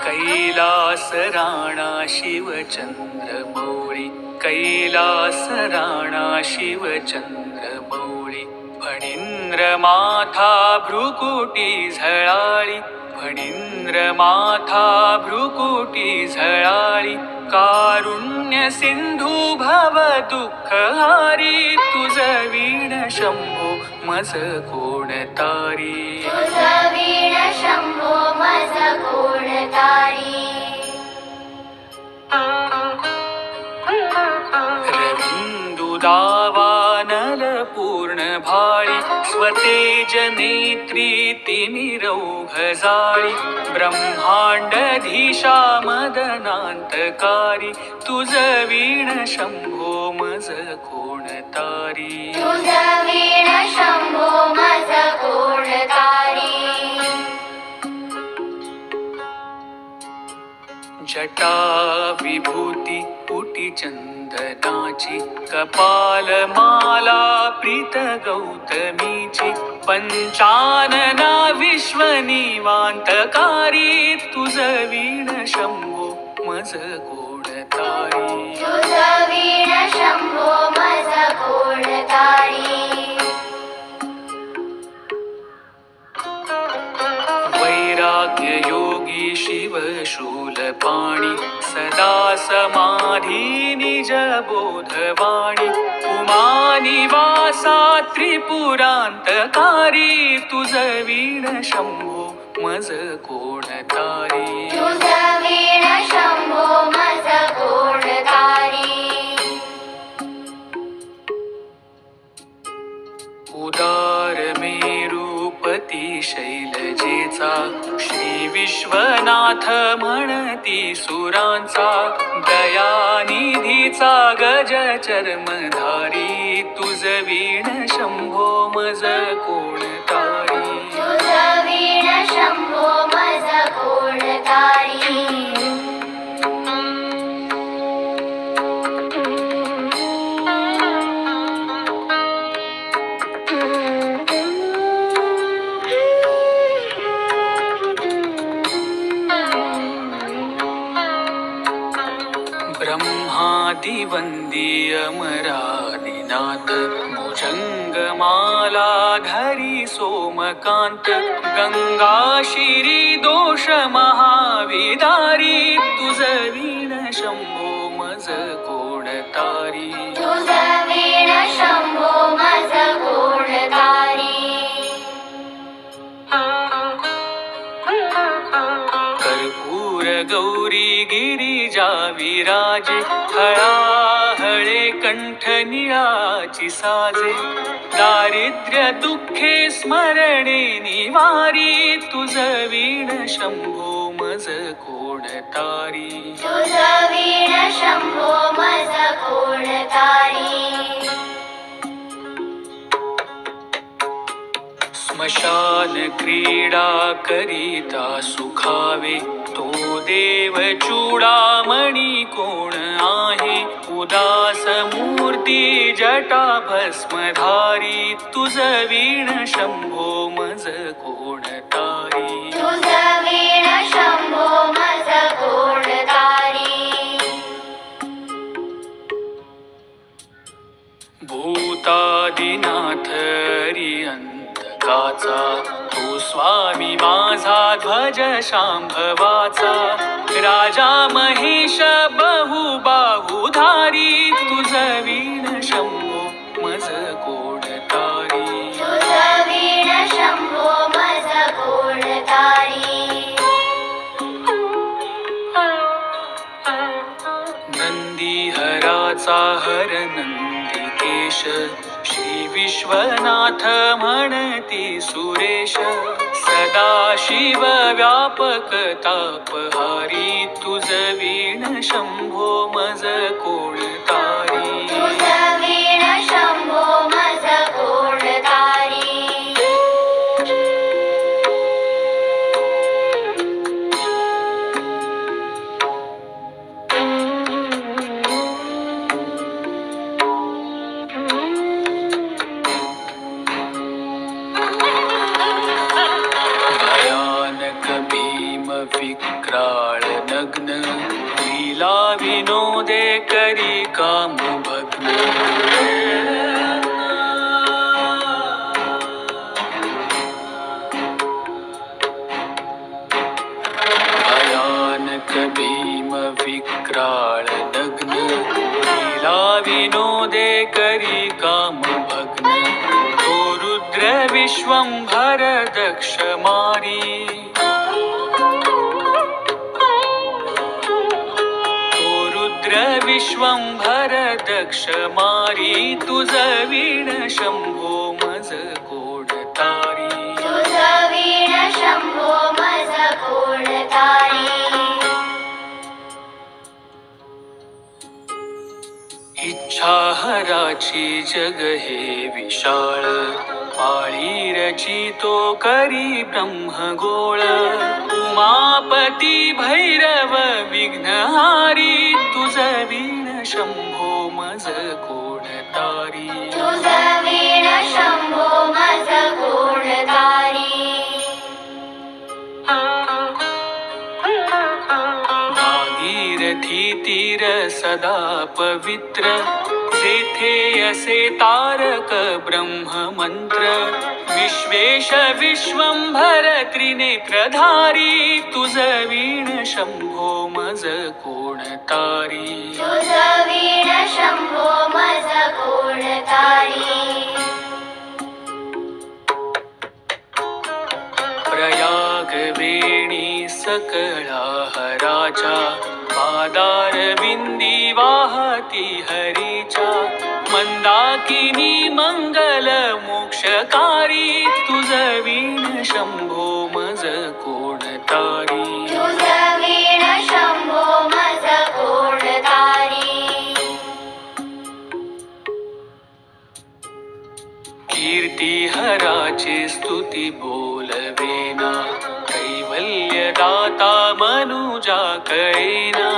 कैलास राणा शिवचंद्र मौळी, कैलास राणा शिवचंद्र मौळी. फणींद्र माथा भ्रुकुटी झळाळी, फणींद्र माथा भ्रुकुटी झळाळी. कारुण्य सिंधू भव दुःखहारी, तुझ वीण शंभो मज कोण तारी. तुझ वीण शंभो मज कोण तारी. रविंदु दावानल पूर्ण भाळी, स्वतेज नेत्री तिमिरौघ जाळी. ब्रह्मांडधीशा मदनांतकारी, तुझ वीण शंभो मज कोण तारी. तुझ वीण शंभो मज कोण तारी. जटा विभूती पुटी चंदनाची, कपाल माला प्रीत गौतमीची. पंचानना विश्व निवांतकारी, तुझ वीण शंभो मज कोण तारी. तुझ वीण शंभो मज कोण तारी. वैराग्य योगी शिव शूलपाणी, सदा समाधी निज बोधवाणी. उमानिवासा त्रिपुरांतकारी, तुझ वीण शंभो मज कोण तारी. तुझ वीण शंभो मज कोण तारी. उदार मेरूपती शैलजेचा, श्री विश्वनाथ म्हणती सुरांचा. दयानिधीचा गज चर्मधारी, तुझ वीण शंभो मज कोण तारी. तुझ वीण शंभो मज कोण तारी. ब्रह्मादिवंदी अमरादिनाथ, भुजंगमाला धरी सोमकांत. गंगा शिरी दोष महाविदारी, तुझ वीण शंभो मज कोण तारी. तुझ वीण शंभो मज कोण तारी. कर्पूर गौरी गिरिजा विराजे, हळाहळे कंठ निळाची साजे. दारिद्र्य दुःखे स्मरणे निवारी, तुझ वीण शंभो मज कोण तारी. तुझ वीण शंभो मज कोण तारी. स्मशान क्रीडा करिता सुखावे, तो देव चूडामणी कोण आहे. उदास मूर्ती जटा भस्मधारी, तुझ वीण शंभो मज कोण तारी. तुझ वीण शंभो मज कोण तारी. भूतादिनाथ रियंतकाचा, तो स्वामी माझा ध्वज शांभवाचा. राजा महेश बहुबाहुधारी, तुझ वीण शंभो मज कोण तारी. तुझ वीण शंभो मज कोण तारी. नंदीहराचा हर नंदिकेश, श्री विश्वनाथ म्हणती सुरेश. सदा शिव व्यापक तापहारी, तुझ वीण शंभो मज कोण तारी. तुझ वीण शंभो मज कोण तारी. विक्राळ नग्न लीला विनोदे करी काम भग्न भयानक भीम विक्राळ नग्न लीला विनोदे करी काम भग्न तो रुद्र विश्वंभर दक्ष मारी विश्वंभर दक्ष मारी तुझ वीण शंभो मज कोड तारी तुझ वीण शंभो मज कोड तारी इच्छा हराची जग हे विशाळ पाळी रचितो करी ब्रह्मगोळ उमापती भैरव विघ्नहारी तुझ वीण शंभो मज कोड तारी तुझ वीण शंभो मज कोड तारी भागीरथी तीर सदा पवित्र जेथे असे तारक ब्रह्म मंत्र विश्वेश विश्वंभर त्रिनेत्रधारी तुझ वीण शंभो मज कोण तारी तुझ वीण शंभो मज कोड तारी प्रयाग वेणी सकळा हराचा पादार विंदी वाहती हरीचा मंदाकिनी मंगल मोक्षकारी तुझ वीण शंभो मज कोण तारी तुझ वीण शंभो मज कोड तारी कीर्ती हराची स्तुती बोलवेना कैवल्य दाता मनुजा कळेना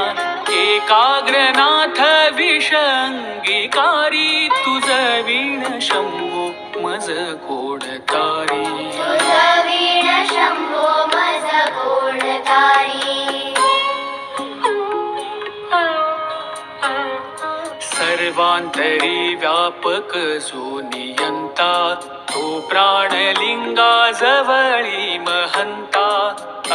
एकाग्रनाथ विषंगीकारी तुझ वीण शंभो मज कोड तारी तुझ वीण शंभो मज कोड तारी सर्वांतरी व्यापक जो नियंता तो प्राणलिंगा जवळी महंता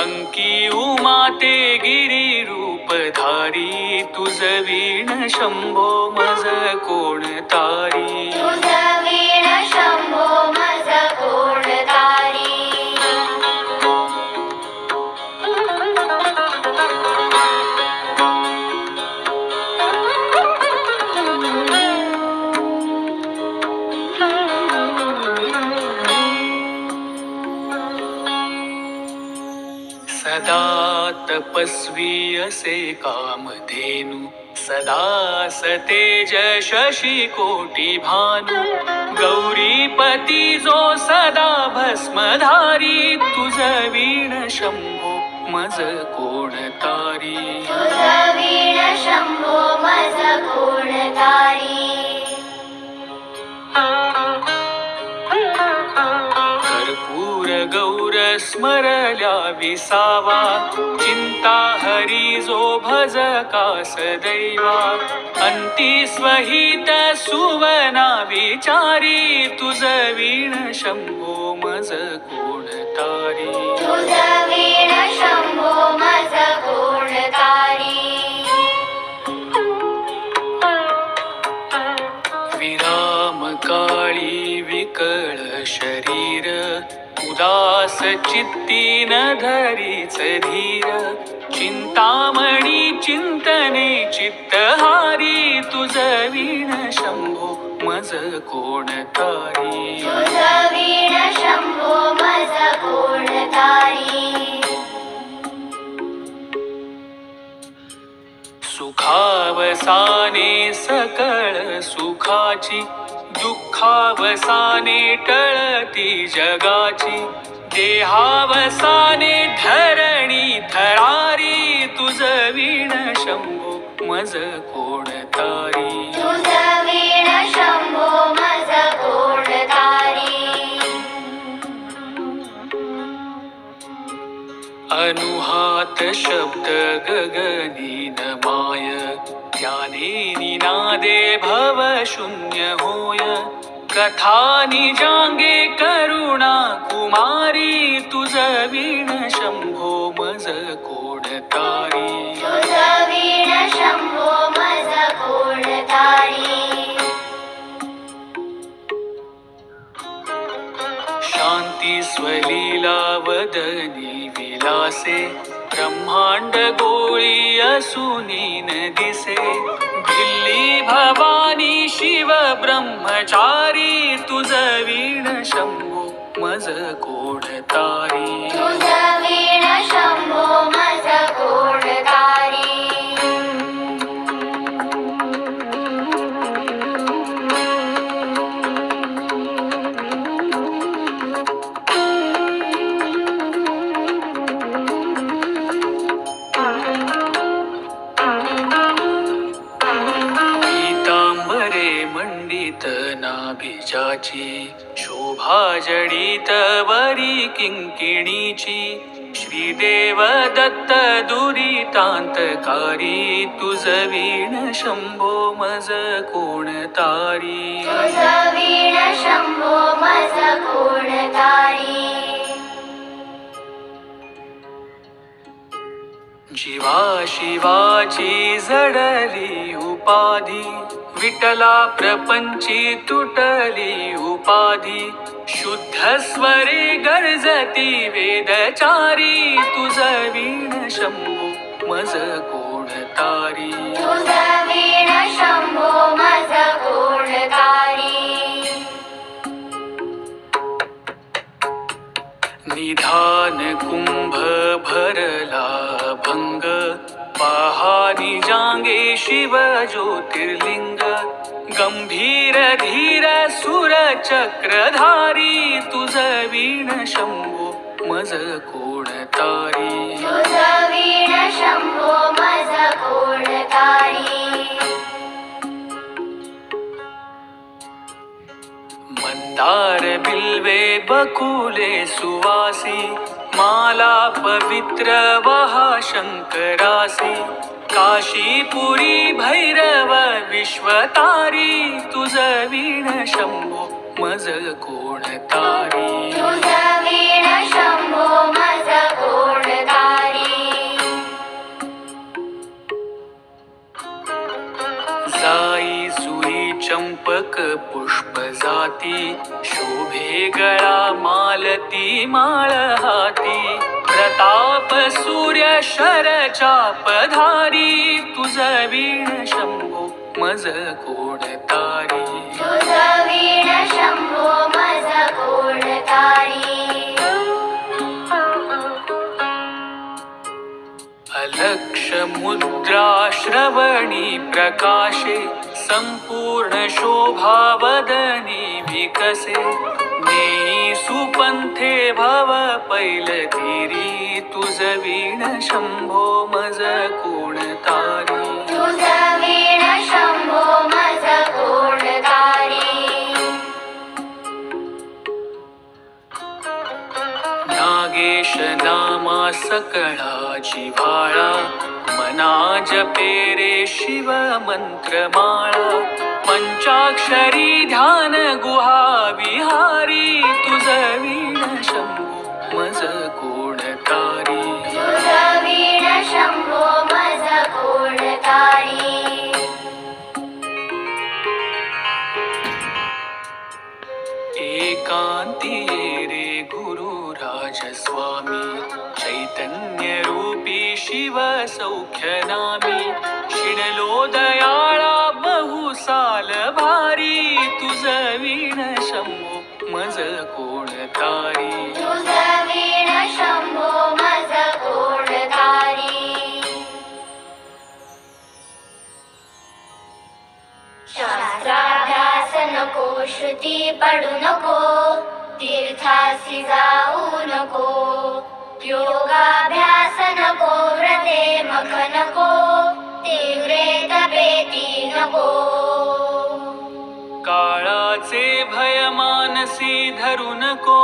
अंकी उमाते गिरी रूपधारी तुझ वीण शंभो मज कोण तारी तुझ वीण शंभो मज कोड तारी सदा तपस्वी असे कामधेनु सदा सतेज शशी कोटी भानु गौरीपती जो सदा भस्मधारी तुझ वीण शंभो मज कोण तारी तुझ वीण शंभो मज कोड तारी कर्पूर गौर स्मरल्या विसावा चिंता हरी जो भजका सदैवा अंती स्वहित सुवना विचारी तुझ वीण शंभो मज कोण तारी तुझ वीण शंभो मज कोड तारी विराम काळी विकळ शरीर उदास चित्ती न धरीच धीर चिंतामणी चिंतने चित्तहारी तुझ वीण शंभो मज कोण तारी तुझ वीण शंभो मज कोड तारी सुखावसाने सकळ सुखाची दुःखावसाने टळती जगाची देहावसाने धरणी थरारी तुझ वीण शंभो मज कोण तारी तुझ वीण शंभो मज कोड तारी अनुहात शब्द गगनी न माय त्याने निनादे भव शून्य होय कथा निजांगे करुणा कुमारी तुझ वीण शंभो मज कोण तारी तुझ वीण शंभो मज कोण तारी शांती स्वलीला वदनी विलासे ब्रह्मांड गोळी असुनी न दिसे दिल्ली भवानी शिव ब्रह्मचारी तुझ वीण शंभो मज कोण तारी तुझ वीण शंभो मज कोण तारी नाभिजाची शोभा जडित वरी किंकिणीची श्रीदेव दत्त दुरितांतकारी तुझ वीण शंभो मज कोण तारी तुझ वीण शंभो मज कोण तारी जीवा शिवाची जडली उपाधी विठला प्रपंची तुटली उपाधी शुद्ध स्वरे गर्जती वेदचारी तुझ वीण शंभो मज कोण तारी तुझ वीण शंभो मज कोण तारी निधान कुंभ भरला भंग पहानी जांगे शिव ज्योतिर्लिंग गंभीर धीर सुर चक्रधारी तुझ वीण शंभो मज कोण तारी तुझ वीण शंभो मज कोण तारी मंदार बिल्वे बकुले सुवासी माला पवित्र वहा शंकरासी काशीपुरी भैरव विश्वतारी तुझ वीण शंभो मज कोण तारी तुझ वीण शंभो मज कोण तारी जाई सुई चंपक पुष्प जाती शोभे गळा मालती माळ हाती प्रताप सूर्य शर चापधारी तुझ वीण शंभो मज कोण तारी तुझ वीण शंभो मज कोण तारी अलक्ष मुद्रा श्रवणी प्रकाशे संपूर्ण शोभा वदनी विकसे नेई सुपंथे भव पैलतीरी तुझ वीण शंभो मज कोण तारी तुझ वीण शंभो मज कोण तारी नागेश नामा सकळा जिव्हाळा मना जपे रे शिव मंत्रमाळा पंचाक्षरी ध्यान गुहा विहारी तुझ वीण शंभो मज कोण तारी तुझ वीण शंभो मज कोण तारी एकांती रे गुरु राजस्वामी चैतन्य रूपी शिव सौख्य नामी शिणलो दयाळा बहुसाल भारी तुझ वीण शंभो मज कोण तारी तुझ वीण शंभो मज कोण तारी शास्त्राभ्यास नको श्रुती पडू नको तीर्थासी जाऊ नको योगाभ्यास नको व्रते मख नको तीव्रे तपेती नको काळाचे भय मानसी धरू नको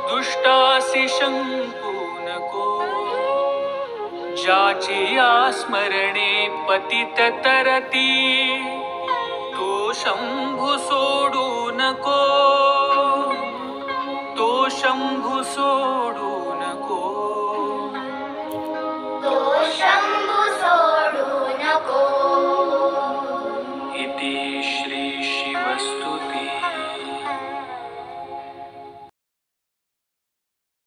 दुष्टासी शंकू नको ज्याची आस्मरणे पतित तरती तो शंभू सोडू नको.